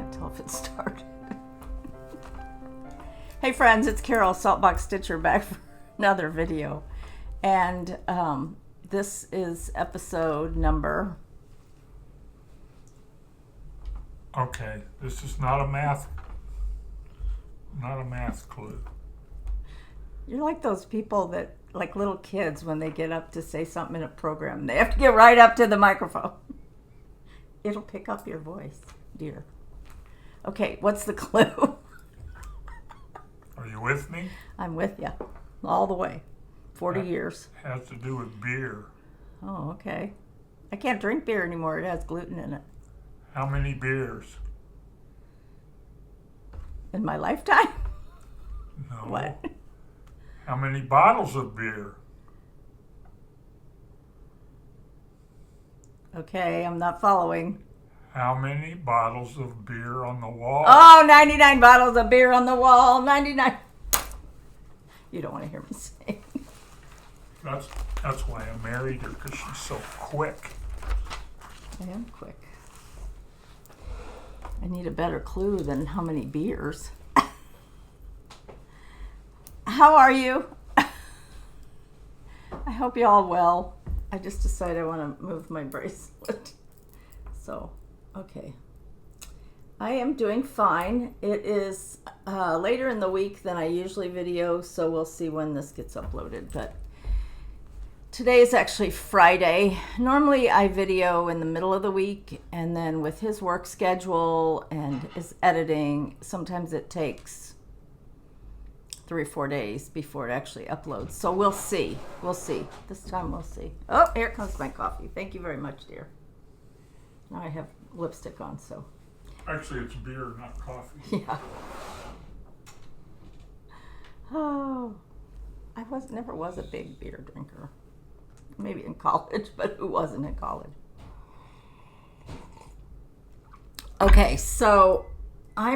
can't tell if it started. Hey friends, it's Carol, Saltbox Stitcher, back for another video. And this is episode number... Okay, this is not a math clue. You're like those people that, like little kids, when they get up to say something in a program, they have to get right up to the microphone. It'll pick up your voice, dear. Okay, what's the clue? Are you with me? I'm with you, all the way. 40 years. Has to do with beer. Oh, okay. I can't drink beer anymore. It has gluten in it. How many beers? In my lifetime? No. What? How many bottles of beer? Okay, I'm not following. How many bottles of beer on the wall? Oh, 99 bottles of beer on the wall. 99. You don't want to hear me say. That's why I married her, because she's so quick. I am quick. I need a better clue than how many beers. How are you? I hope you're all well. I just decided I want to move my bracelet. So, okay. I am doing fine. It is later in the week than I usually video, so we'll see when this gets uploaded. But today is actually Friday. Normally I video in the middle of the week, and then with his work schedule and his editing, sometimes it takes 3 or 4 days before it actually uploads. So we'll see. We'll see. This time we'll see. Oh, here comes my coffee. Thank you very much, dear. Now I have lipstick on, so. Actually, it's beer, not coffee. Yeah. Oh, I never was a big beer drinker. Maybe in college, but who wasn't in college? Okay, so I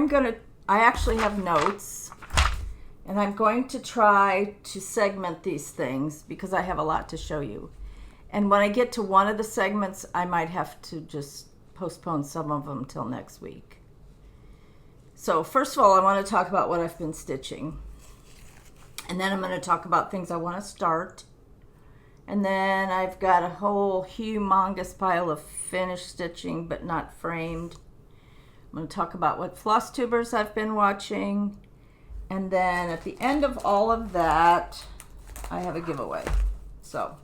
actually have notes, and I'm going to try to segment these things because I have a lot to show you. And when I get to one of the segments, I might have to just postpone some of them till next week. So first of all, I want to talk about what I've been stitching. And then I'm going to talk about things I want to start. And then I've got a whole humongous pile of finished stitching but not framed. I'm going to talk about what Floss Tubers I've been watching. And then at the end of all of that, I have a giveaway. So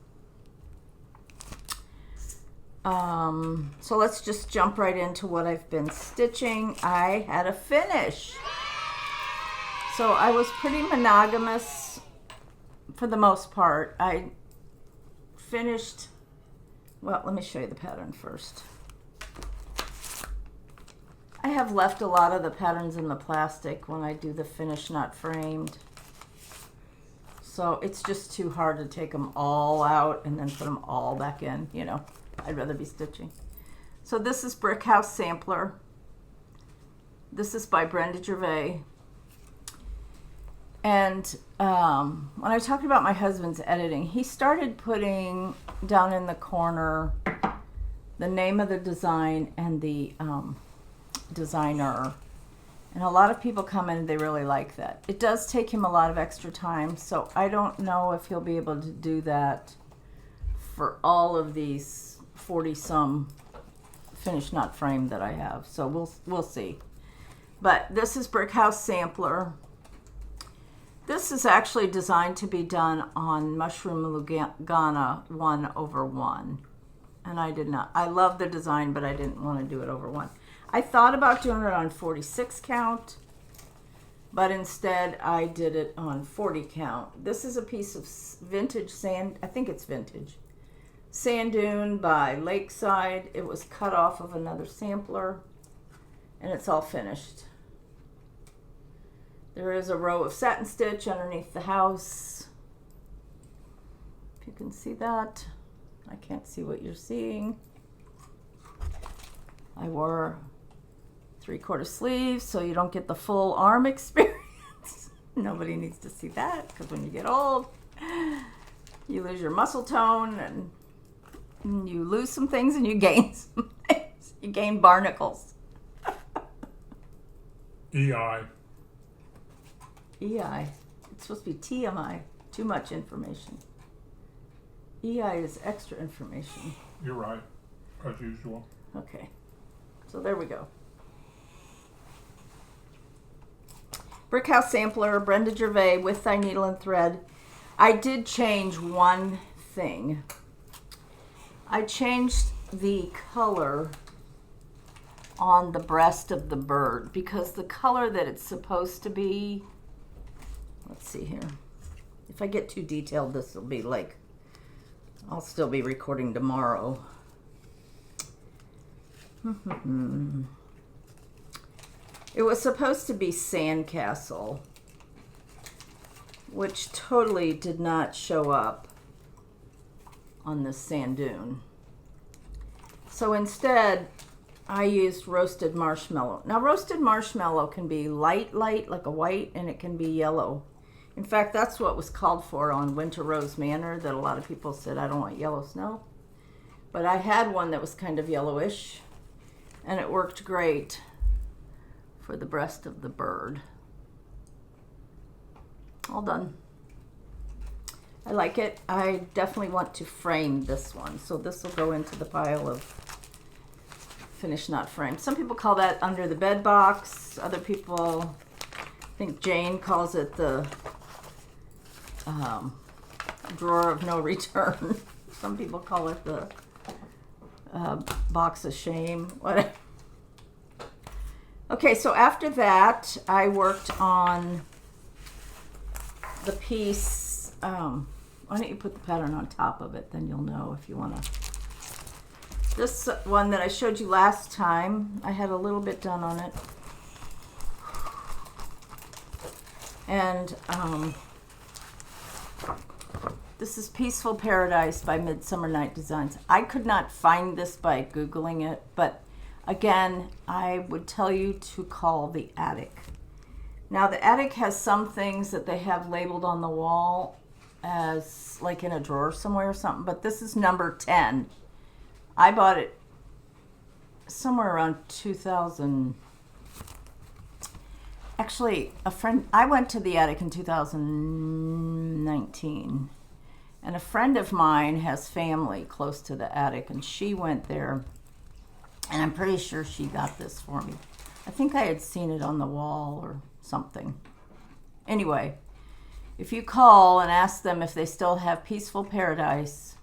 let's just jump right into what I've been stitching. I had a finish. So I was pretty monogamous for the most part. I finished, well, let me show you the pattern first. I have left a lot of the patterns in the plastic when I do the finish not framed. So it's just too hard to take them all out and then put them all back in, you know. I'd rather be stitching. So this is Brick House Sampler. This is by Brenda Gervais. And when I talked about my husband's editing, he started putting down in the corner the name of the design and the designer. And a lot of people come in and they really like that. It does take him a lot of extra time, so I don't know if he'll be able to do that for all of these 40-some finished not framed that I have. So we'll see. But this is Brick House Sampler. This is actually designed to be done on Mushroom Lugana 1/1. And I did not. I love the design, but I didn't want to do it over 1. I thought about doing it on 46 count, but instead I did it on 40 count. This is a piece of vintage sand. I think it's vintage. Sand dune by Lakeside. It was cut off of another sampler, and it's all finished. There is a row of satin stitch underneath the house. If you can see that. I can't see what you're seeing. I wore 3/4 sleeves so you don't get the full arm experience. Nobody needs to see that, because when you get old, you lose your muscle tone and you lose some things and you gain some things. You gain barnacles. EI. EI. It's supposed to be TMI. Too much information. EI is extra information. You're right, as usual. Okay. So there we go. Brickhouse Sampler, Brenda Gervais, With Thy Needle and Thread. I did change one thing. I changed the color on the breast of the bird because the color that it's supposed to be, let's see here. If I get too detailed, this will be like, I'll still be recording tomorrow. It was supposed to be sandcastle, which totally did not show up on this sand dune. So instead, I used roasted marshmallow. Now, roasted marshmallow can be light, like a white, and it can be yellow. In fact, that's what was called for on Winter Rose Manor, that a lot of people said, I don't want yellow snow. But I had one that was kind of yellowish, and it worked great for the breast of the bird. All done. I like it. I definitely want to frame this one, so this will go into the pile of finished not framed. Some people call that under the bed box. Other people, I think Jane calls it the drawer of no return. Some people call it the box of shame. Whatever. Okay, so after that, I worked on the piece. Why don't you put the pattern on top of it, then you'll know if you want to. This one that I showed you last time, I had a little bit done on it. And this is Peaceful Paradise by Midsummer Night Designs. I could not find this by Googling it, but again, I would tell you to call the attic. Now, the attic has some things that they have labeled on the wall as like in a drawer somewhere or something, but this is number 10. I bought it somewhere around 2000. Actually, I went to the attic in 2019, and a friend of mine has family close to the attic, and she went there, and I'm pretty sure she got this for me. I think I had seen it on the wall or something. Anyway, if you call and ask them if they still have Peaceful Paradise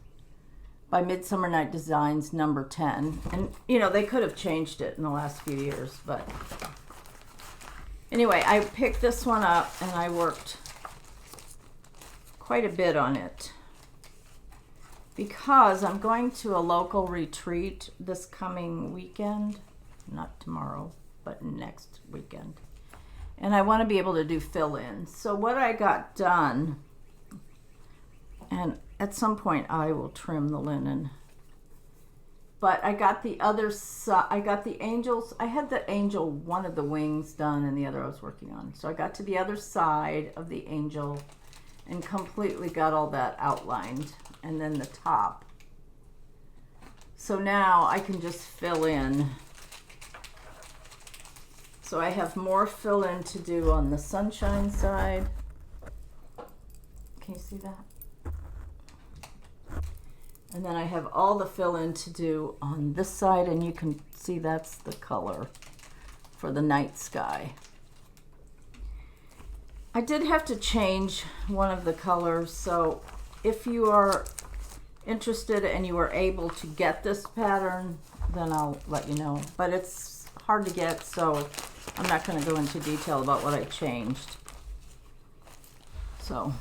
by Midsummer Night Designs number 10, and you know, they could have changed it in the last few years, but anyway, I picked this one up and I worked quite a bit on it because I'm going to a local retreat this coming weekend, not tomorrow, but next weekend. And I want to be able to do fill-in. So what I got done, and at some point I will trim the linen, but I got the other side, I got the angels, I had the angel, one of the wings done and the other I was working on. So I got to the other side of the angel and completely got all that outlined, and then the top. So now I can just fill in. So I have more fill in to do on the sunshine side. Can you see that? And then I have all the fill in to do on this side, and you can see that's the color for the night sky. I did have to change one of the colors, so if you are interested and you are able to get this pattern, then I'll let you know. But it's hard to get, so I'm not going to go into detail about what I changed. So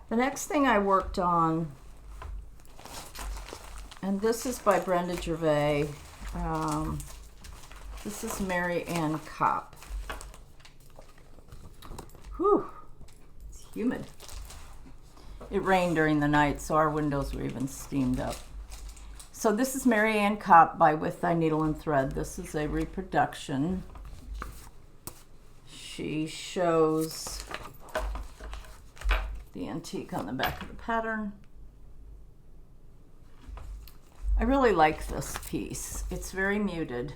the next thing I worked on, and this is by Brenda Gervais. This is Mary Ann Kopp. Whew, it's humid. It rained during the night, so our windows were even steamed up. So this is Mary Ann Kopp by With Thy Needle and Thread. This is a reproduction. She shows the antique on the back of the pattern. I really like this piece. It's very muted.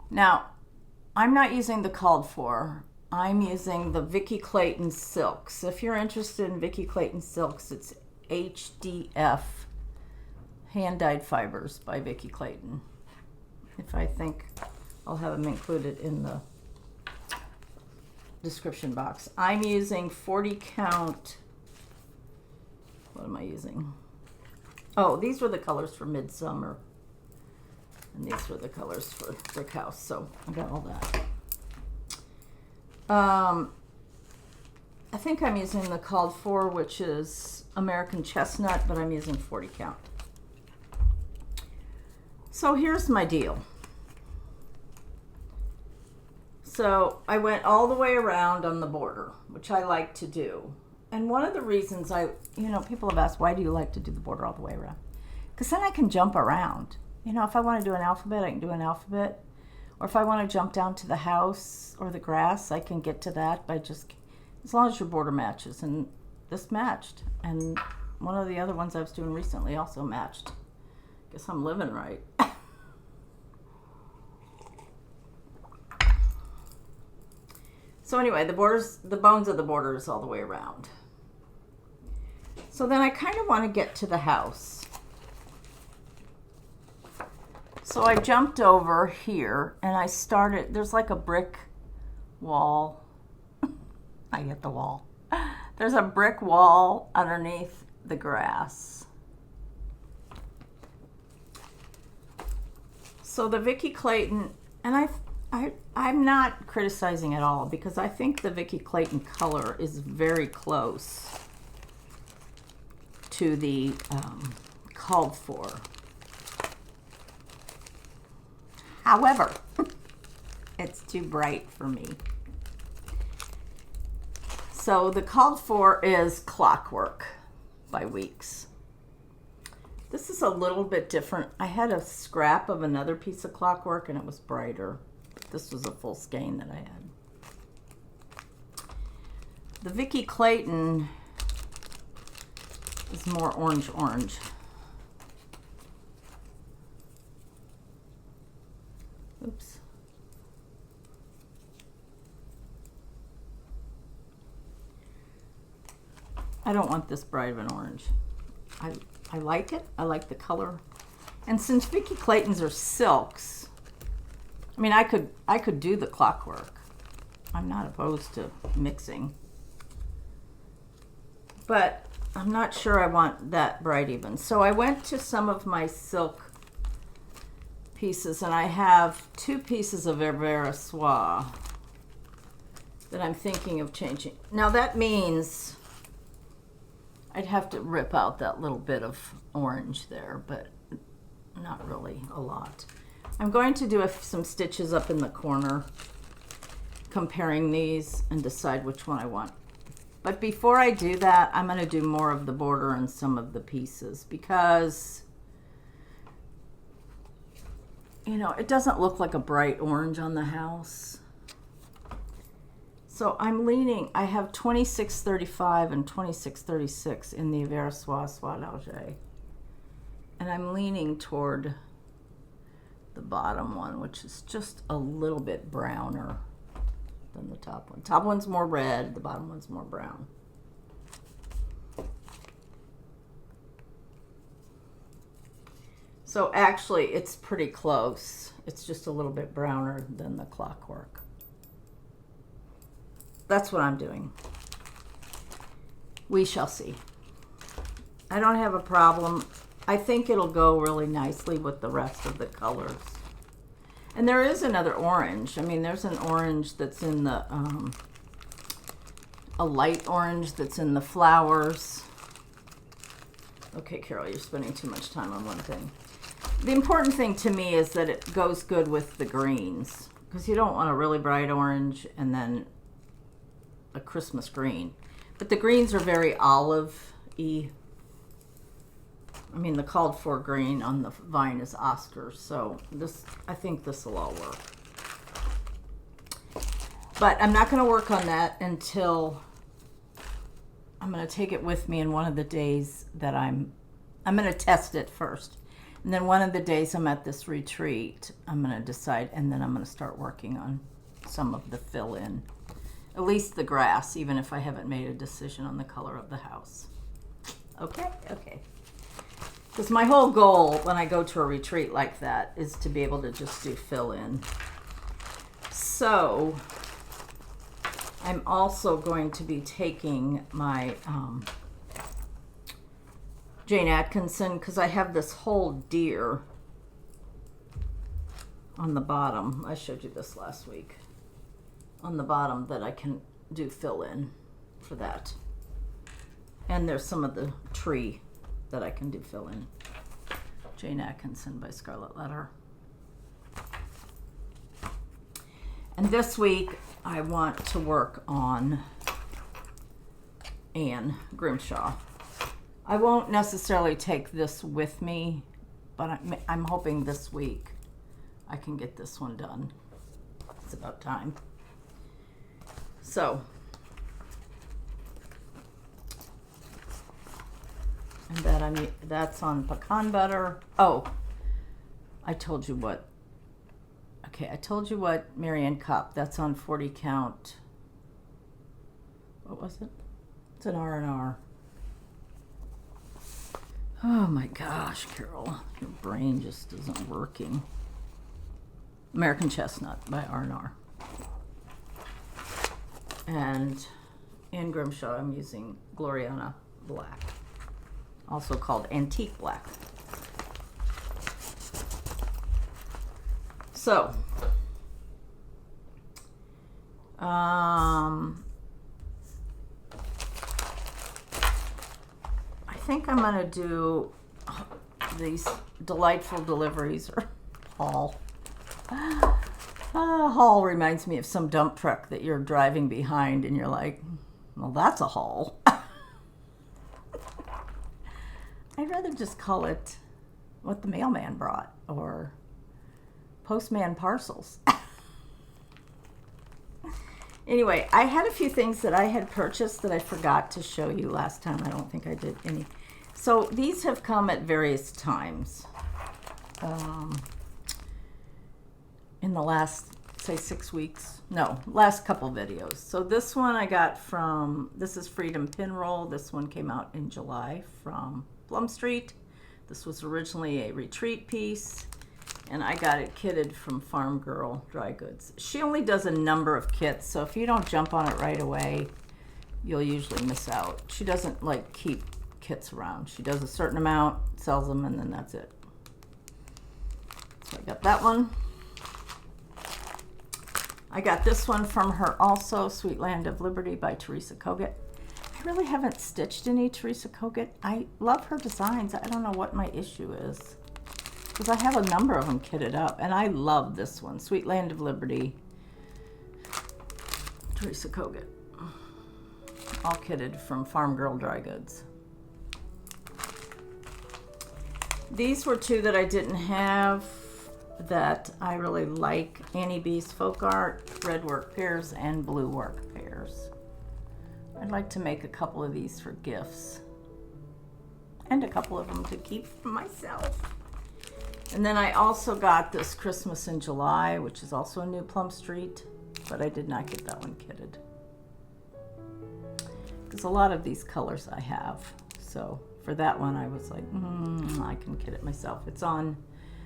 Now, I'm not using the called for. I'm using the Vicki Clayton silks. If you're interested in Vicki Clayton silks, it's HDF, hand-dyed fibers by Vicki Clayton. If I think I'll have them included in the description box. I'm using 40 count. What am I using? Oh, these were the colors for Midsummer. And these were the colors for Brick House. So I got all that. I think I'm using the called for, which is American Chestnut, but I'm using 40 count. So here's my deal. So I went all the way around on the border, which I like to do. And one of the reasons people have asked, why do you like to do the border all the way around? Because then I can jump around. If I want to do an alphabet, I can do an alphabet. Or if I want to jump down to the house or the grass, I can get to that by just, as long as your border matches. And this matched. And one of the other ones I was doing recently also matched. Guess I'm living right. So anyway, the bones of the border is all the way around. So then I kind of want to get to the house. So I jumped over here and I started, there's like a brick wall. I hit the wall. There's a brick wall underneath the grass. So the Vicki Clayton, and I'm not criticizing at all because I think the Vicki Clayton color is very close to the called for. However, it's too bright for me. So the called for is Clockwork by Weeks. This is a little bit different. I had a scrap of another piece of Clockwork and it was brighter. This was a full skein that I had. The Vicki Clayton is more orange. Oops. I don't want this bright of an orange. I like it. I like the color. And since Vicki Claytons are silks, I mean, I could do the Clockwork. I'm not opposed to mixing. But I'm not sure I want that bright even. So I went to some of my silk pieces, and I have 2 pieces of Hervera Soie that I'm thinking of changing. Now that means I'd have to rip out that little bit of orange there, but not really a lot. I'm going to do some stitches up in the corner, comparing these and decide which one I want. But before I do that, I'm going to do more of the border and some of the pieces because, it doesn't look like a bright orange on the house. So I'm leaning, I have 2635 and 2636 in the Hervera Soie d'Alger. And I'm leaning toward the bottom one, which is just a little bit browner than the top one. Top one's more red, the bottom one's more brown. So actually it's pretty close. It's just a little bit browner than the Clockwork. That's what I'm doing. We shall see. I don't have a problem. I think it'll go really nicely with the rest of the colors. And there is another orange. I mean, there's an orange that's in the, a light orange that's in the flowers. Okay, Carol, you're spending too much time on one thing. The important thing to me is that it goes good with the greens, because you don't want a really bright orange and then a Christmas green. But the greens are very olive-y. I mean, the called for green on the vine is Oscar, so I think this will all work. But I'm not going to work on that until I'm going to take it with me in one of the days that I'm I'm going to test it first. And then one of the days I'm at this retreat, I'm going to decide, and then I'm going to start working on some of the fill-in. At least the grass, even if I haven't made a decision on the color of the house. Okay? Okay. Because my whole goal when I go to a retreat like that is to be able to just do fill-in. So, I'm also going to be taking my Jane Atkinson, because I have this whole deer on the bottom. I showed you this last week. On the bottom that I can do fill-in for that. And there's some of the tree that I can do fill-in. Jane Atkinson by Scarlet Letter. And this week I want to work on Anne Grimshaw. I won't necessarily take this with me, but I'm hoping this week I can get this one done. It's about time. So, and that's on pecan butter. Oh, I told you what. Okay, I told you what Marianne Cup. That's on 40 count. What was it? It's an R&R. Oh my gosh, Carol, your brain just isn't working. American Chestnut by R&R. And in Grimshaw, I'm using Gloriana Black, also called Antique Black. So, I think I'm going to do these delightful deliveries or haul. Haul reminds me of some dump truck that you're driving behind and you're like, well, that's a haul. I'd rather just call it what the mailman brought or postman parcels. Anyway, I had a few things that I had purchased that I forgot to show you last time. I don't think I did any. So these have come at various times. In the last, say, 6 weeks. No, last couple videos. So this one I got from, this is Freedom Pin Roll. This one came out in July from Plum Street. This was originally a retreat piece, and I got it kitted from Farm Girl Dry Goods. She only does a number of kits, so if you don't jump on it right away, you'll usually miss out. She doesn't like keep kits around. She does a certain amount, sells them, and then that's it. So I got that one. I got this one from her also, Sweet Land of Liberty by Teresa Kogut. I really haven't stitched any Teresa Kogut. I love her designs. I don't know what my issue is, because I have a number of them kitted up, and I love this one, Sweet Land of Liberty, Teresa Kogut. All kitted from Farm Girl Dry Goods. These were two that I didn't have that I really like. Annie B's Folk Art, red work pairs and blue work pairs. I'd like to make a couple of these for gifts. And a couple of them to keep for myself. And then I also got this Christmas in July, which is also a new Plum Street, but I did not get that one kitted. Because a lot of these colors I have. So for that one I was like, I can kit it myself. It's on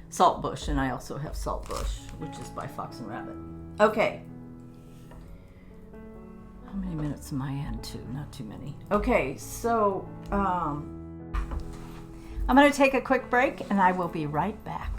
Saltbush, and I also have Saltbush, which is by Fox and Rabbit. Okay. How many minutes am I in to? Not too many. Okay, so I'm going to take a quick break, and I will be right back.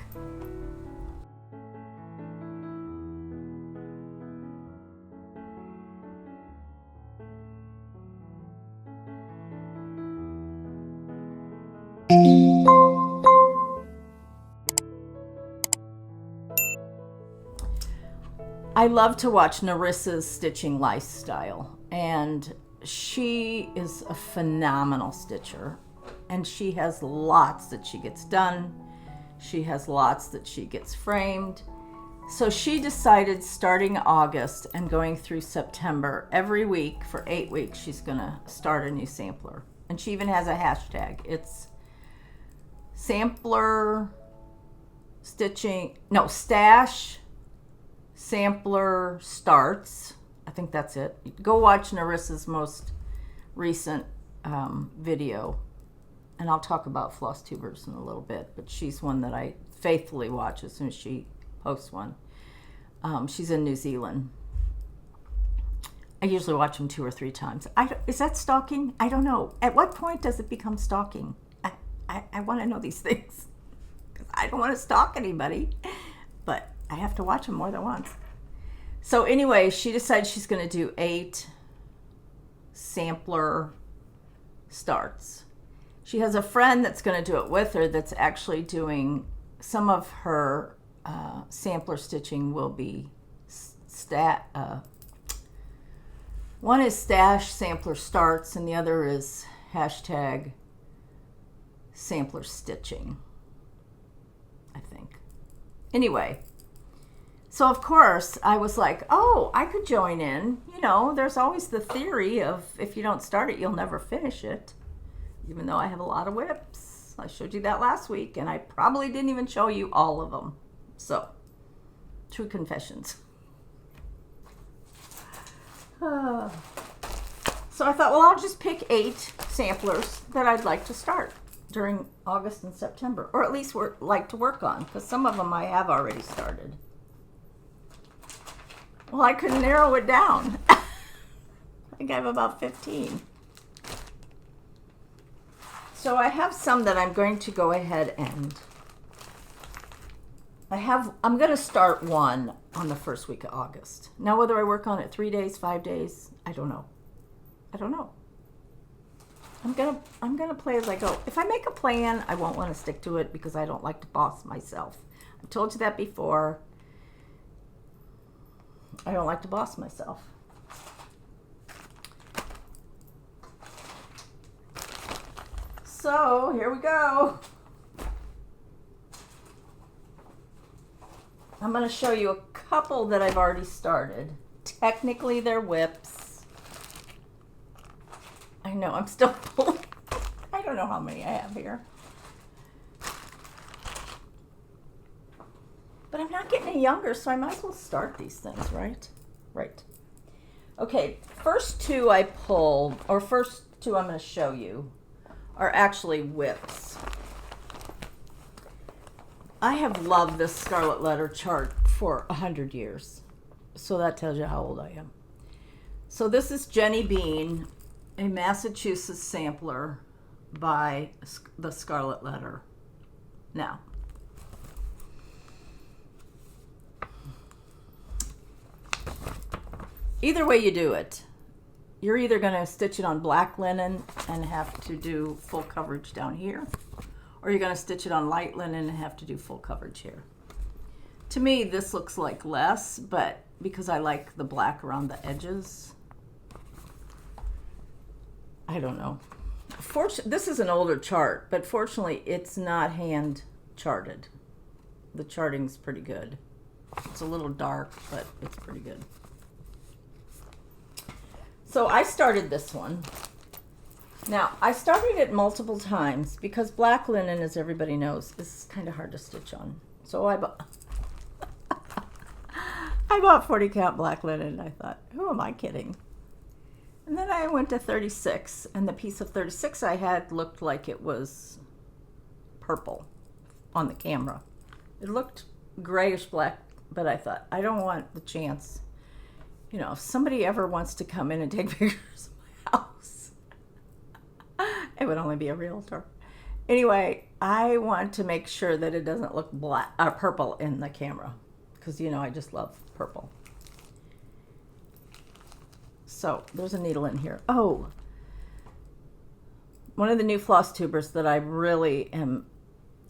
I love to watch Nerissa's stitching lifestyle, and she is a phenomenal stitcher, and she has lots that she gets done. She has lots that she gets framed. So she decided starting August and going through September, every week for 8 weeks, she's gonna start a new sampler. And she even has a hashtag. It's sampler stitching, no, stash sampler starts. I think that's it. Go watch Nerissa's most recent video, and I'll talk about Floss Tubers in a little bit, but she's one that I faithfully watch as soon as she posts one. She's in New Zealand. I usually watch them 2 or 3 times. Is that stalking? I don't know. At what point does it become stalking? I want to know these things. Because I don't want to stalk anybody. But I have to watch them more than once. So anyway, she decided she's going to do 8 sampler starts. She has a friend that's going to do it with her that's actually doing some of her sampler stitching will be one is stash sampler starts and the other is hashtag sampler stitching, I think. Anyway, so of course I was like, oh, I could join in. You know, there's always the theory of if you don't start it, you'll never finish it. Even though I have a lot of whips. I showed you that last week, and I probably didn't even show you all of them. So, true confessions. So I thought, well, I'll just pick 8 samplers that I'd like to start during August and September, or at least like to work on, because some of them I have already started. Well, I couldn't narrow it down. I think I have about 15. So I have some that I'm going to go ahead and I'm going to start one on the first week of August. Now, whether I work on it 3 days, 5 days, I don't know. I'm gonna play as I go. If I make a plan, I won't want to stick to it because I don't like to boss myself. I've told you that before. I don't like to boss myself. So here we go. I'm going to show you a couple that I've already started. Technically, they're whips. I know, I'm still pulling. I don't know how many I have here. But I'm not getting any younger, so I might as well start these things, right? Right. Okay, first 2 I pulled, or first 2 I'm going to show you, are actually whips. I have loved this Scarlet Letter chart for 100 years. So that tells you how old I am. So this is Jenny Bean, a Massachusetts sampler by the Scarlet Letter. Now, either way you do it, you're either going to stitch it on black linen and have to do full coverage down here, or you're going to stitch it on light linen and have to do full coverage here. To me, this looks like less, but because I like the black around the edges, I don't know. This is an older chart, but fortunately it's not hand charted. The charting's pretty good. It's a little dark, but it's pretty good. So I started this one. Now, I started it multiple times because black linen, as everybody knows, is kind of hard to stitch on. So I bought 40 count black linen, and I thought, who am I kidding? And then I went to 36, and the piece of 36 I had looked like it was purple on the camera. It looked grayish black, but I thought, I don't want the chance. You know, if somebody ever wants to come in and take pictures of my house, it would only be a realtor. Anyway, I want to make sure that it doesn't look black or purple in the camera, because you know I just love purple. So there's a needle in here. Oh, one of the new Floss Tubers that I really am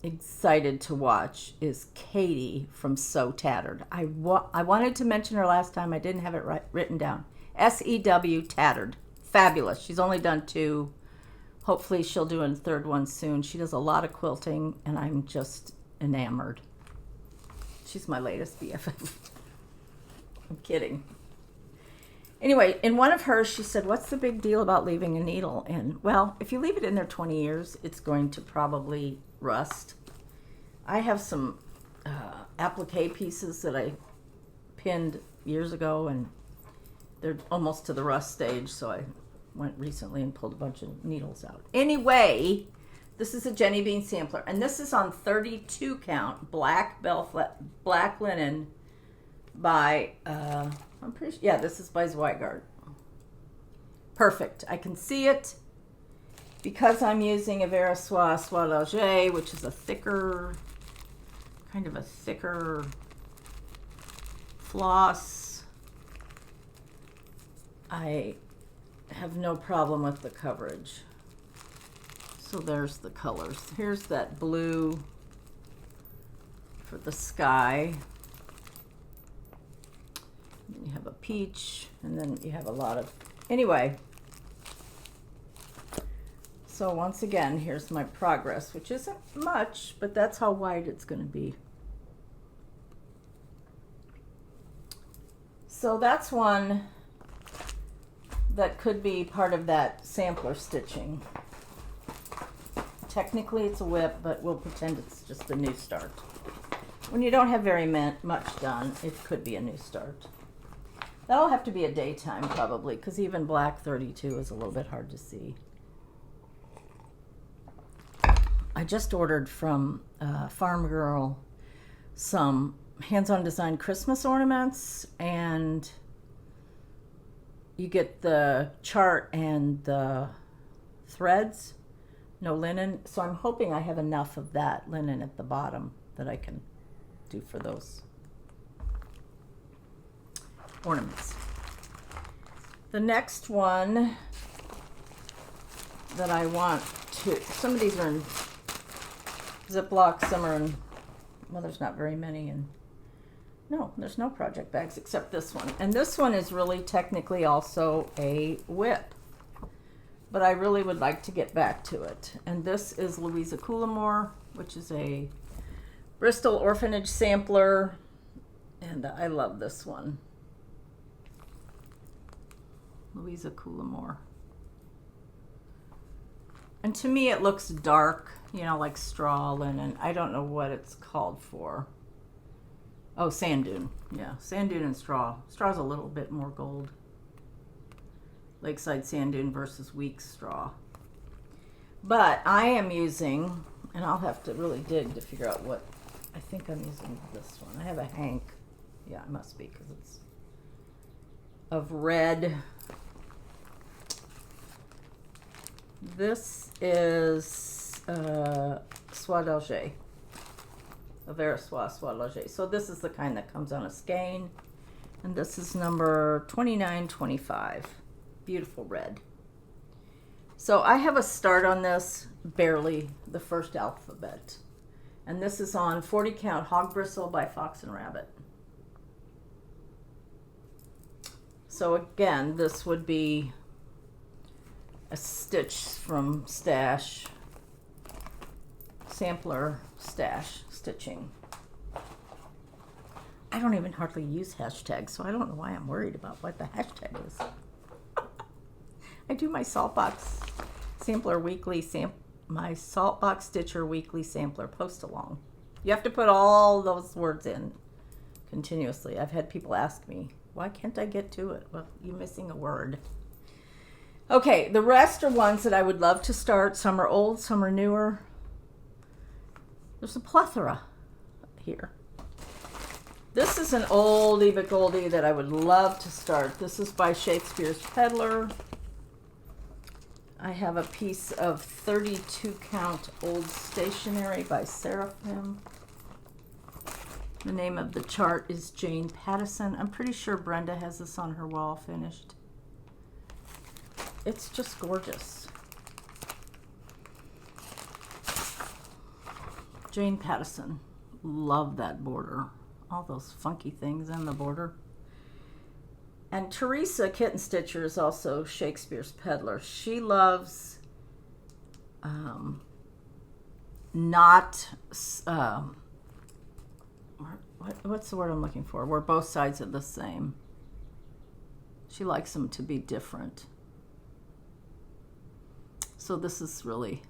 excited to watch is Katie from Tattered. I wanted to mention her last time. I didn't have it written down. SEW Tattered. Fabulous. She's only done 2. Hopefully she'll do a 3rd one soon. She does a lot of quilting, and I'm just enamored. She's my latest BFF. I'm kidding. Anyway, in one of hers, she said, what's the big deal about leaving a needle in? Well, if you leave it in there 20 years, it's going to probably rust. I have some applique pieces that I pinned years ago, and they're almost to the rust stage, so I went recently and pulled a bunch of needles out. Anyway, this is a Jenny Bean sampler, and this is on 32 count black black linen by I'm pretty sure, yeah, this is by Zweigart. Perfect. I can see it because I'm using a Vera Soie Soie, which is a thicker, kind of a thicker floss. I have no problem with the coverage. So there's the colors. Here's that blue for the sky. You have a peach, and then you have a lot of, anyway. So once again, here's my progress, which isn't much, but that's how wide it's going to be. So that's one that could be part of that sampler stitching. Technically it's a whip, but we'll pretend it's just a new start. When you don't have very much done, it could be a new start. That'll have to be a daytime probably, because even black 32 is a little bit hard to see. I just ordered from Farm Girl some hands-on design Christmas ornaments, and you get the chart and the threads, no linen. So I'm hoping I have enough of that linen at the bottom that I can do for those ornaments. The next one that I want to, some of these are in Ziploc, some are in, well, there's not very many, and no, there's no project bags except this one. And this one is really technically also a whip, but I really would like to get back to it. And this is Louisa Coulimore, which is a Bristol Orphanage sampler, and I love this one. Louisa Coulimore. And to me it looks dark, you know, like straw linen. I don't know what it's called for. Oh, sand dune. Yeah, sand dune and straw. Straw's a little bit more gold. Lakeside sand dune versus Weeks straw. But I am using, and I'll have to really dig to figure out what, I think I'm using this one. I have a Hank. Yeah, it must be, because it's of red. This is Soie d'Alger. A Vera Soie d'Alger. So this is the kind that comes on a skein. And this is number 2925. Beautiful red. So I have a start on this, barely, the first alphabet. And this is on 40 count Hog Bristle by Fox and Rabbit. So again, this would be a stitch from stash, sampler stash stitching. I don't even hardly use hashtags, so I don't know why I'm worried about what the hashtag is. I do my Saltbox sampler weekly, my Saltbox Stitcher weekly sampler post along. You have to put all those words in continuously. I've had people ask me, why can't I get to it? Well, you're missing a word. Okay, the rest are ones that I would love to start. Some are old, some are newer. There's a plethora here. This is an oldie but goldie that I would love to start. This is by Shakespeare's Peddler. I have a piece of 32 count old stationery by Seraphim. The name of the chart is Jane Pattison. I'm pretty sure Brenda has this on her wall finished. It's just gorgeous. Jane Pattison. Love that border. All those funky things in the border. And Nerissa Kitten Stitcher is also Shakespeare's Peddler. She loves what's the word I'm looking for? Where both sides are the same. She likes them to be different. So this is really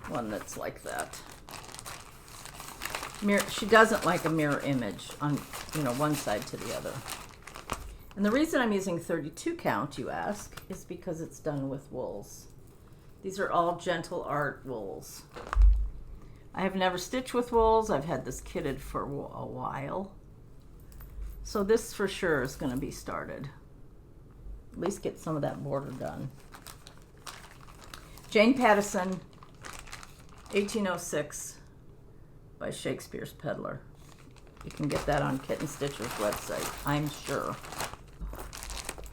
one that's like that. She doesn't like a mirror image on, one side to the other. And the reason I'm using 32 count, you ask, is because it's done with wools. These are all Gentle Art wools. I have never stitched with wools. I've had this kitted for a while. So this for sure is going to be started. At least get some of that border done. Jane Pattison, 1806 by Shakespeare's Peddler. You can get that on Kitten Stitcher's website, I'm sure.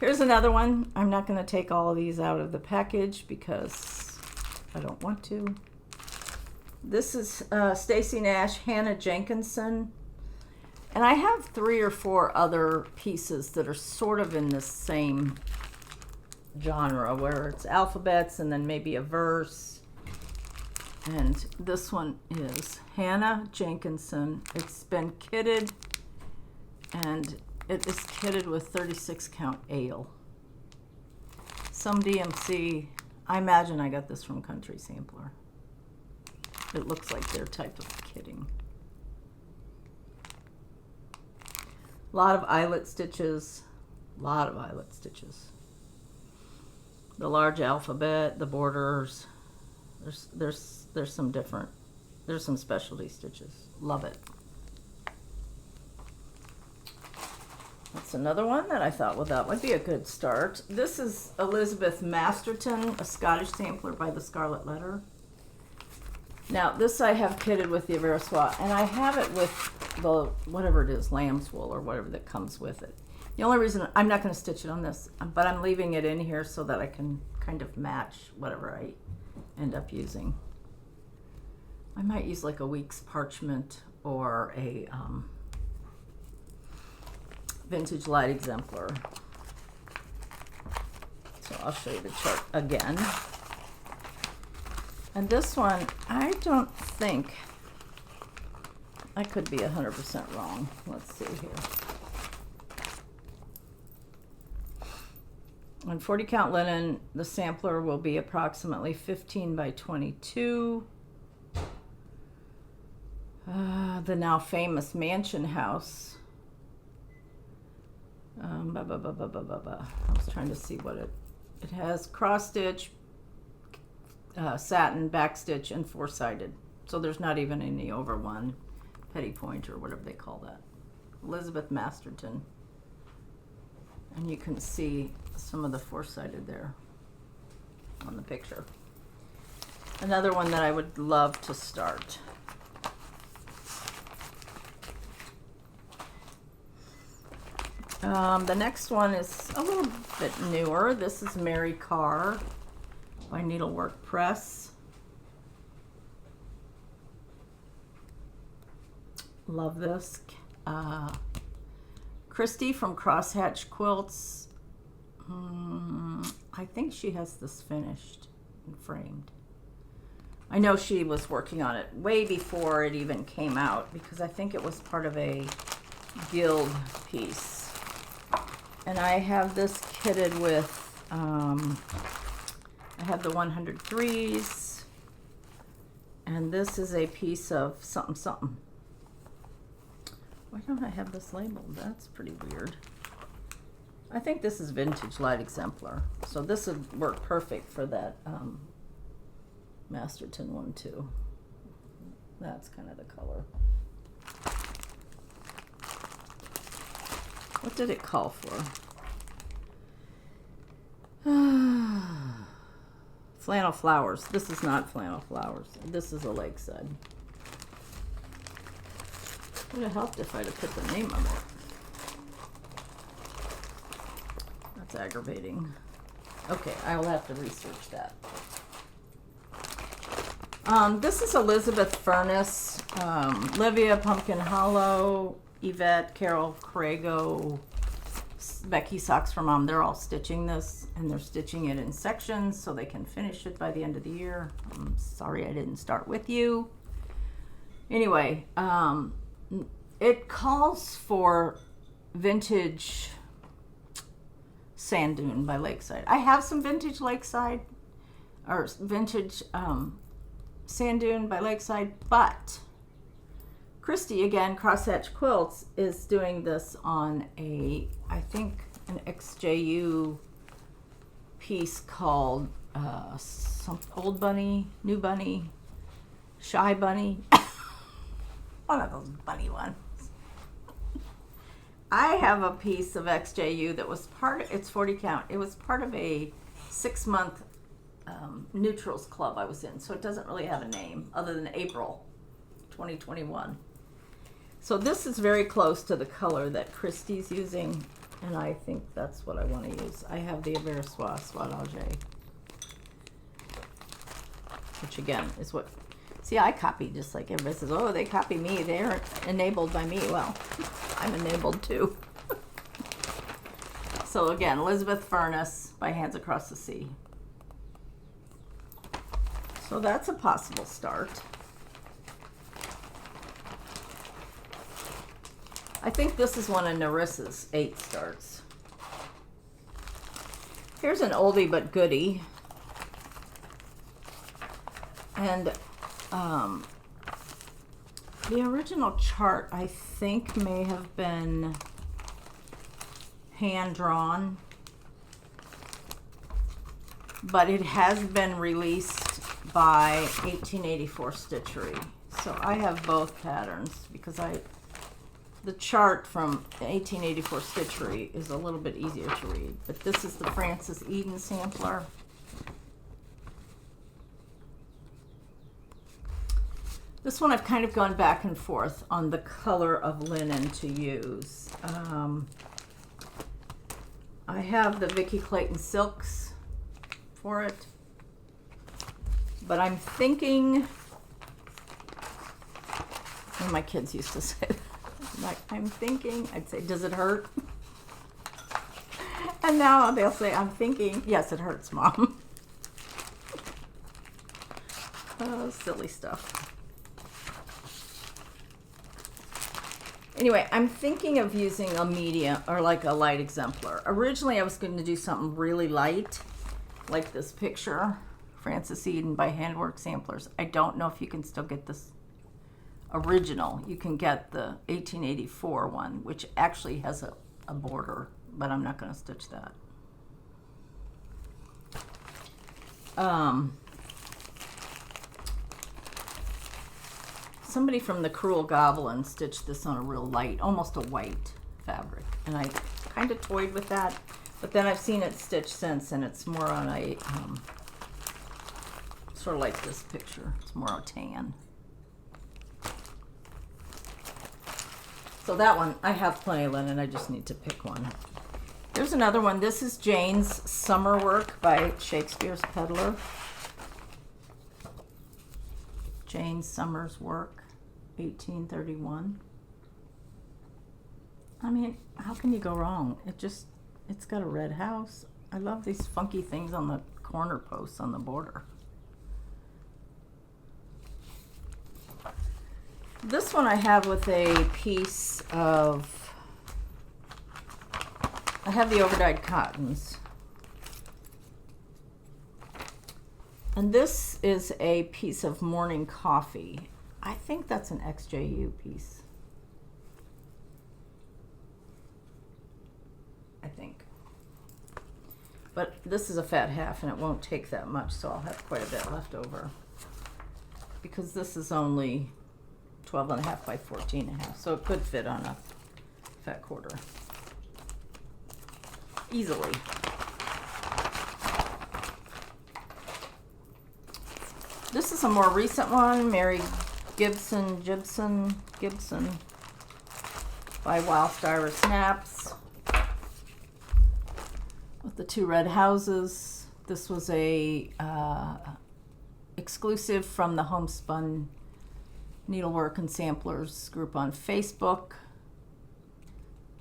Here's another one. I'm not going to take all of these out of the package because I don't want to. This is Stacy Nash, Hannah Jenkinson. And I have 3 or 4 other pieces that are sort of in this same genre where it's alphabets and then maybe a verse. And this one is Hannah Jenkinson. It's been kitted, and it is kitted with 36 count ale. Some DMC. I imagine I got this from Country Sampler. It looks like their type of kitting. A lot of eyelet stitches. The large alphabet, the borders. There's some specialty stitches. Love it. That's another one that I thought, well, that would be a good start. This is Elizabeth Masterton, a Scottish sampler by the Scarlet Letter. Now, this I have kitted with the Aversois, and I have it with the, whatever it is, lamb's wool or whatever that comes with it. The only reason, I'm not going to stitch it on this, but I'm leaving it in here so that I can kind of match whatever I end up using. I might use like a week's parchment or a vintage light exemplar. So I'll show you the chart again. And this one, I don't think, I could be 100% wrong. Let's see here. On 40 count linen, the sampler will be approximately 15 by 22. The now famous Mansion House. I was trying to see what it has. Cross stitch, satin, back stitch, and 4-sided. So there's not even any over one petty point or whatever they call that. Elizabeth Masterton. And you can see some of the 4-sided there on the picture. Another one that I would love to start. The next one is a little bit newer. This is Mary Carr by Needlework Press. Love this. Christy from Crosshatch Quilts. I think she has this finished and framed. I know she was working on it way before it even came out because I think it was part of a guild piece. And I have this kitted with, I have the 103s, and this is a piece of something something. Why don't I have this labeled? That's pretty weird. I think this is vintage light exemplar, so this would work perfect for that Masterton one too. That's kind of the color. What did it call for? Flannel Flowers. This is not Flannel Flowers. This is a Lakeside. It would have helped if I'd have put the name on it. That's aggravating. Okay, I will have to research that. This is Elizabeth Furness, Livia Pumpkin Hollow, Yvette, Carol Crago, Becky Socks for Mom. They're all stitching this, and they're stitching it in sections so they can finish it by the end of the year. I'm sorry I didn't start with you. Anyway, it calls for vintage Sand Dune by Lakeside. I have some vintage Lakeside or vintage Sand Dune by Lakeside, but Christy, again, Crosshatch Quilts, is doing this on I think, an XJU piece called some Old Bunny, New Bunny, Shy Bunny. One of those bunny ones. I have a piece of XJU that was it's 40 count. It was part of a 6-month neutrals club I was in, so it doesn't really have a name other than April 2021. So this is very close to the color that Christy's using, and I think that's what I want to use. I have the Aversois Soilage, which again is what, see, I copy just like everybody says, oh, they copy me, they're enabled by me. Well, I'm enabled too. So again, Elizabeth Furness by Hands Across the Sea. So that's a possible start. I think this is one of Nerissa's 8 starts. Here's an oldie but goodie. And the original chart, I think, may have been hand-drawn, but it has been released by 1884 Stitchery. So I have both patterns because the chart from 1884 Stitchery is a little bit easier to read, but this is the Frances Eden sampler. This one I've kind of gone back and forth on the color of linen to use. I have the Vicki Clayton Silks for it, but I'm thinking, and my kids used to say that, like, I'm thinking, I'd say, does it hurt? And now they'll say, I'm thinking, yes, it hurts, Mom. Oh, silly stuff. Anyway, I'm thinking of using a medium or like a light exemplar. Originally, I was going to do something really light, like this picture, Frances Eden by Handwork Samplers. I don't know if you can still get this original. You can get the 1884 one, which actually has a border, but I'm not going to stitch that. Somebody from the Cruel Goblin stitched this on a real light, almost a white fabric, and I kind of toyed with that, but then I've seen it stitched since, and it's more on a sort of like this picture. It's more a tan. So that one, I have plenty of linen. I just need to pick one. There's another one. This is Jane's Summer Work by Shakespeare's Peddler. Jane Summer's Work, 1831. I mean, how can you go wrong? It's got a red house. I love these funky things on the corner posts on the border. This one I have with a piece of, I have the overdyed cottons. And this is a piece of Morning Coffee. I think that's an XJU piece. I think. But this is a fat half and it won't take that much, so I'll have quite a bit left over. Because this is only 12.5 by 14.5, so it could fit on a fat quarter. Easily. This is a more recent one, Mary Gibson by Whilst Ira Snaps, with the 2 red houses. This was a exclusive from the Homespun Needlework and Samplers group on Facebook.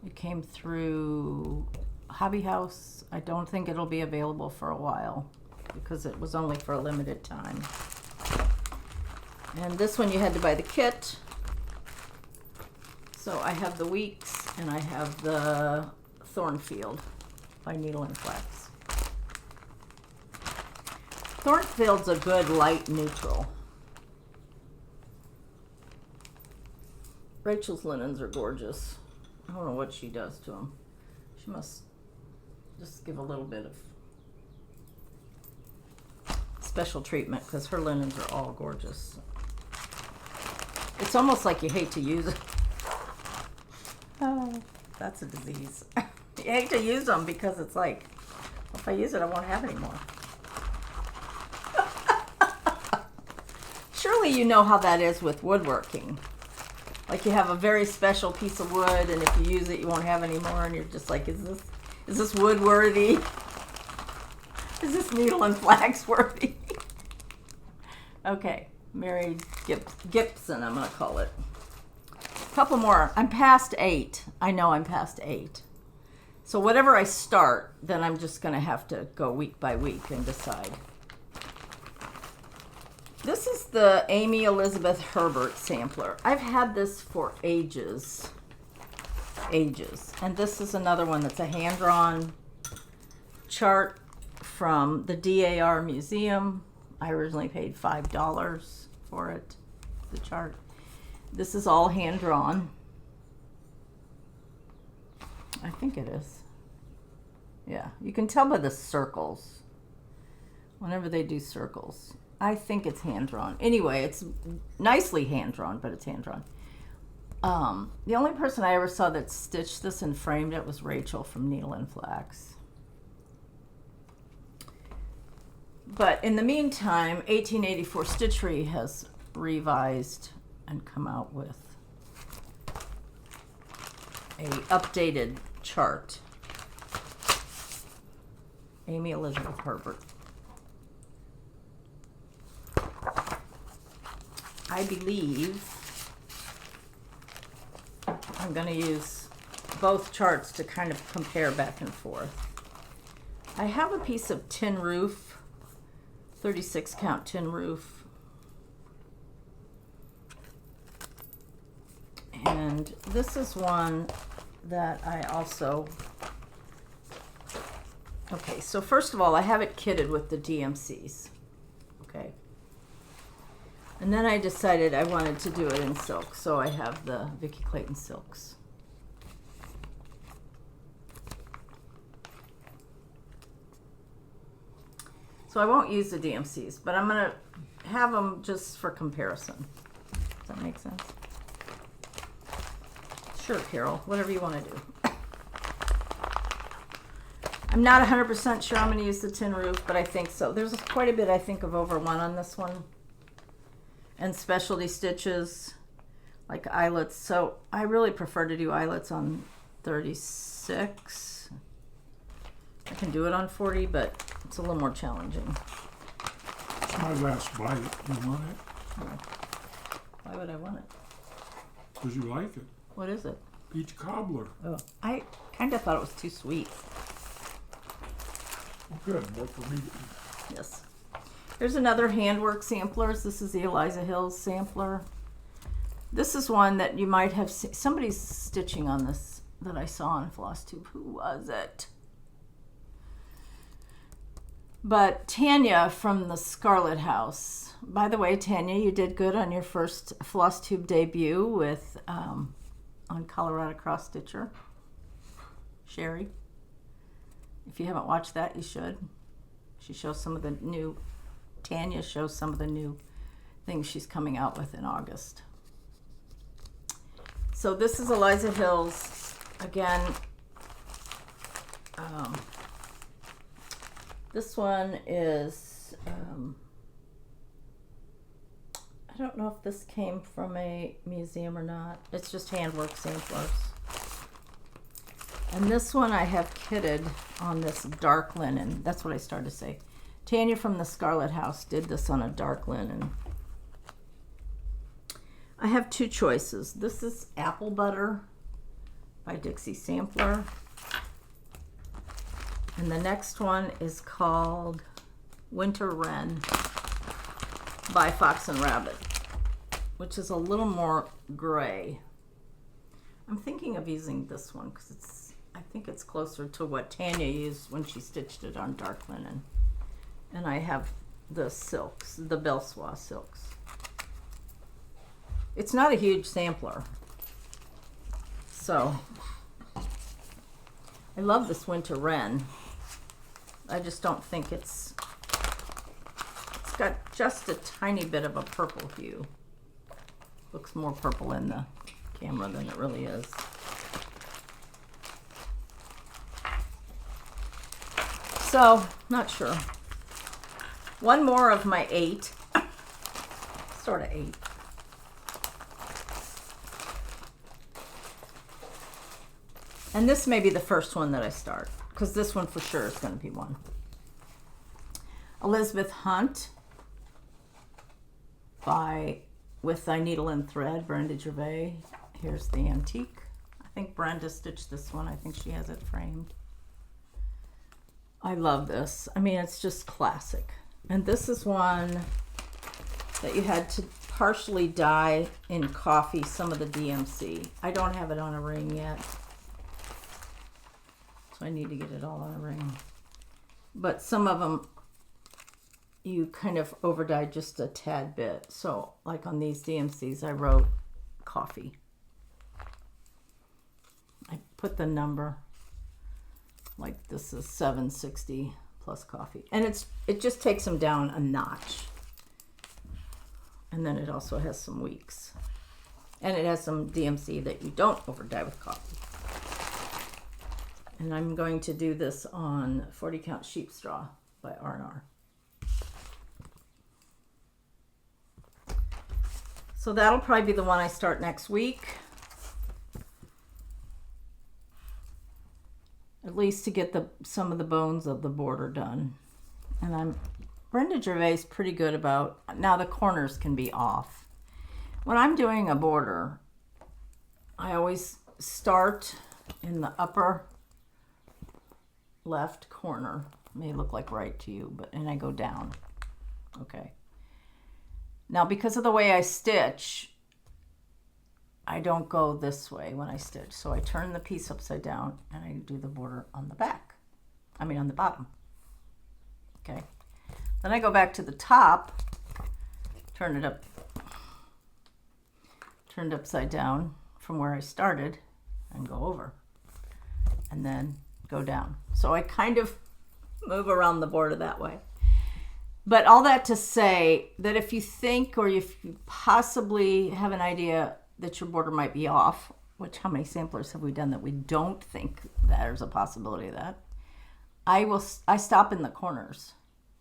It came through Hobby House. I don't think it'll be available for a while because it was only for a limited time. And this one you had to buy the kit. So I have the Weeks and I have the Thornfield by Needle and Flax. Thornfield's a good light neutral. Rachel's linens are gorgeous. I don't know what she does to them. She must just give a little bit of special treatment because her linens are all gorgeous. It's almost like you hate to use it. Oh, that's a disease. You hate to use them because it's like, if I use it, I won't have any more. Surely you know how that is with woodworking. Like you have a very special piece of wood, and if you use it, you won't have any more, and you're just like, is this wood worthy? Is this needle and flax worthy? Okay, Mary Gibson, I'm gonna call it. A couple more. I'm past 8. I know I'm past 8. So whatever I start, then I'm just gonna have to go week by week and decide. This is the Amy Elizabeth Herbert sampler. I've had this for ages. And this is another one that's a hand-drawn chart from the DAR Museum. I originally paid $5 for it, the chart. This is all hand-drawn. I think it is. Yeah, you can tell by the circles. Whenever they do circles. I think it's hand-drawn. Anyway, it's nicely hand-drawn, but it's hand-drawn. The only person I ever saw that stitched this and framed it was Rachel from Needle and Flax. But in the meantime, 1884 Stitchery has revised and come out with a updated chart. Amy Elizabeth Herbert. I believe I'm going to use both charts to kind of compare back and forth. I have a piece of tin roof, 36 count tin roof. And this is one that I also... Okay, so first of all, I have it kitted with the DMCs. Okay. And then I decided I wanted to do it in silk, so I have the Vicki Clayton silks. So I won't use the DMCs, but I'm going to have them just for comparison. Does that make sense? Sure, Carol, whatever you want to do. I'm not 100% sure I'm going to use the tin roof, but I think so. There's quite a bit, I think, of over 1 on this one. And specialty stitches, like eyelets. So I really prefer to do eyelets on 36. I can do it on 40, but it's a little more challenging. It's my last bite. You want it? Why would I want it? Because you like it. What is it? Peach cobbler. Oh, I kind of thought it was too sweet. Well, good. More for me. Yes. There's another handwork samplers. This is the Eliza Hills sampler. This is one that you might have seen. Somebody's stitching on this that I saw on Floss Tube. Who was it? But Tanya from the Scarlet House. By the way, Tanya, you did good on your first Floss Tube debut with on Colorado Cross Stitcher. Sherry. If you haven't watched that, you should. She shows some of the new... Tanya shows some of the new things she's coming out with in August. So this is Eliza Hills. Again, this one is, I don't know if this came from a museum or not. It's just handwork samplers. And this one I have kitted on this dark linen. That's what I started to say. Tanya from the Scarlet House did this on a dark linen. I have 2 choices. This is Apple Butter by Dixie Sampler. And the next one is called Winter Wren by Fox and Rabbit, which is a little more gray. I'm thinking of using this one because I think it's closer to what Tanya used when she stitched it on dark linen. And I have the silks, the Belsois silks. It's not a huge sampler. So I love this winter wren. I just don't think it's got just a tiny bit of a purple hue. Looks more purple in the camera than it really is. So, not sure. One more of my 8. Sort of 8. And this may be the first one that I start, because this one for sure is going to be one. Elizabeth Hunt with Thy Needle and Thread, Brenda Gervais. Here's the antique. I think Brenda stitched this one. I think she has it framed. I love this. I mean, it's just classic. And this is one that you had to partially dye in coffee, some of the DMC. I don't have it on a ring yet, so I need to get it all on a ring. But some of them you kind of over dyed just a tad bit. So like on these DMCs, I wrote coffee. I put the number, like this is 760 plus coffee. And it just takes them down a notch. And then it also has some weeks. And it has some DMC that you don't over dye with coffee. And I'm going to do this on 40 Count Sheep Straw by R&R. So that'll probably be the one I start next week. At least to get some of the bones of the border done. And Brenda Gervais is pretty good about, now the corners can be off. When I'm doing a border, I always start in the upper left corner. It may look like right to you, and I go down. Okay. Now, because of the way I stitch, I don't go this way when I stitch. So I turn the piece upside down and I do the border on the back. I mean on the bottom. Okay. Then I go back to the top, turn it upside down from where I started and go over. And then go down. So I kind of move around the border that way. But all that to say that if you think or if you possibly have an idea that your border might be off, which how many samplers have we done that we don't think there's a possibility of that, I stop in the corners.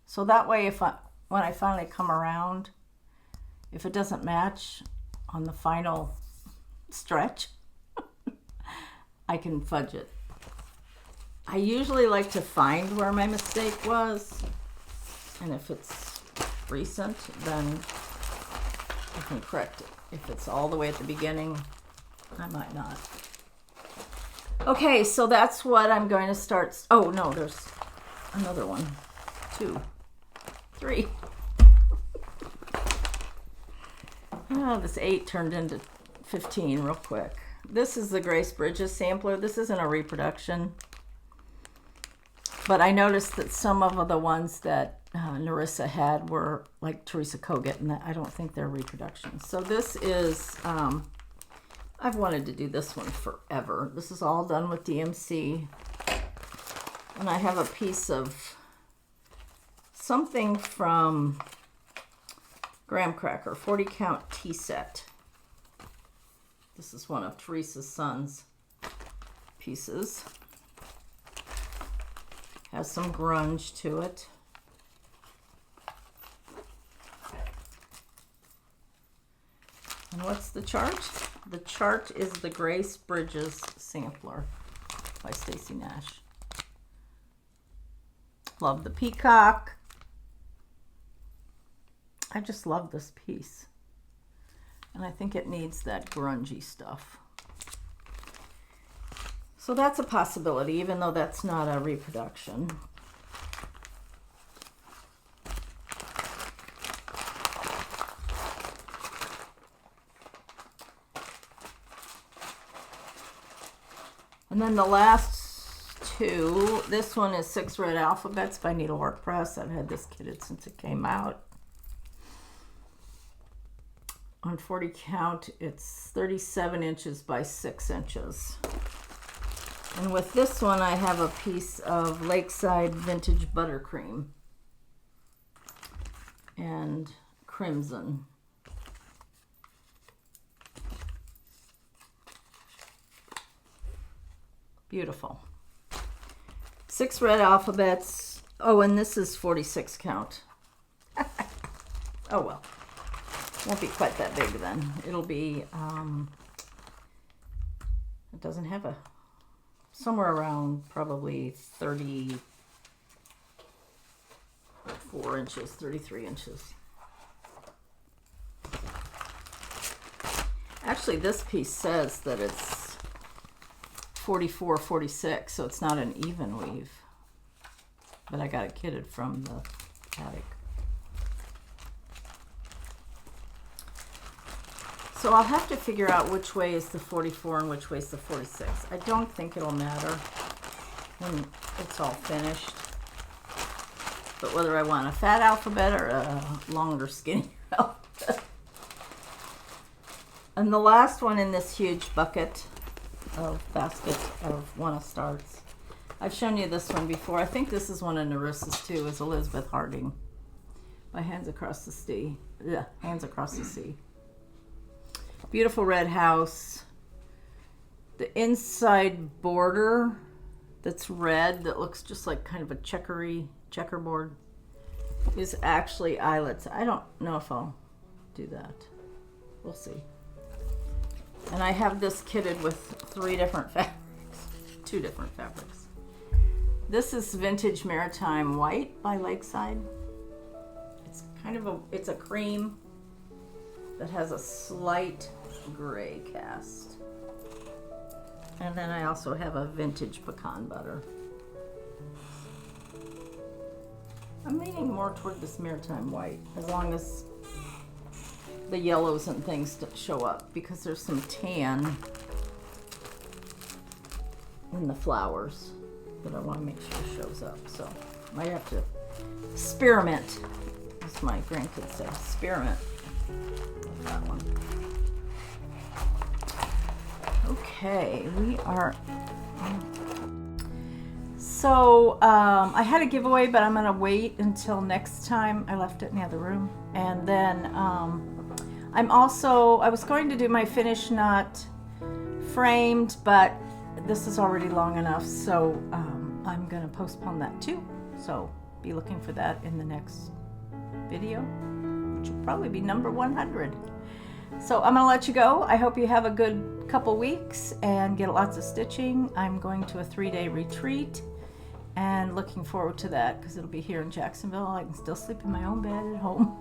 So that way when I finally come around, if it doesn't match on the final stretch, I can fudge it. I usually like to find where my mistake was. And if it's recent, then I can correct it. If it's all the way at the beginning, I might not. Okay, so that's what I'm going to start. Oh, no, there's another one. 2, 3. Oh, this 8 turned into 15 real quick. This is the Grace Bridges sampler. This isn't a reproduction. But I noticed that some of the ones that Nerissa had were like Teresa Kogut, and I don't think they're reproductions. So this is, I've wanted to do this one forever. This is all done with DMC. And I have a piece of something from Graham Cracker, 40 Count Tea Set. This is one of Teresa's son's pieces. Has some grunge to it. And what's the chart? The chart is the Grace Bridges sampler by Stacy Nash. Love the peacock. I just love this piece. And I think it needs that grungy stuff. So that's a possibility, even though that's not a reproduction. And then the last 2, this one is 6 Red Alphabets by Needlework Press. I've had this kitted since it came out. On 40 count, it's 37 inches by 6 inches. And with this one, I have a piece of Lakeside Vintage Buttercream and Crimson. Beautiful. 6 red alphabets. Oh, and this is 46 count. Oh well. Won't be quite that big then. It'll be, it doesn't have a, somewhere around probably 34 inches, 33 inches. Actually, this piece says that it's 44, 46, so it's not an even weave. But I got it kitted from the attic. So I'll have to figure out which way is the 44 and which way is the 46. I don't think it'll matter when it's all finished. But whether I want a fat alphabet or a longer skinny alphabet. And the last one in this huge bucket of basket of Wanna Starts. I've shown you this one before. I think this is one of Nerissa's too, is Elizabeth Harding. By Hands Across the Sea. Yeah, Hands Across the Sea. Beautiful red house. The inside border that's red, that looks just like kind of a checkerboard, is actually eyelets. I don't know if I'll do that. We'll see. And I have this kitted with 3 different fabrics, 2 different fabrics. This is Vintage Maritime White by Lakeside. It's kind of it's a cream that has a slight gray cast. And then I also have a Vintage Pecan Butter. I'm leaning more toward this Maritime White, as long as the yellows and things show up, because there's some tan in the flowers that I want to make sure shows up. So I might have to experiment, as my grandkids say, experiment with that one. Okay, we are. So I had a giveaway, but I'm gonna wait until next time. I left it in the other room, and then I was going to do my finish knot framed, but this is already long enough, so I'm gonna postpone that too. So be looking for that in the next video, which will probably be number 100. So I'm gonna let you go. I hope you have a good couple weeks and get lots of stitching. I'm going to a 3-day retreat and looking forward to that, because it'll be here in Jacksonville. I can still sleep in my own bed at home.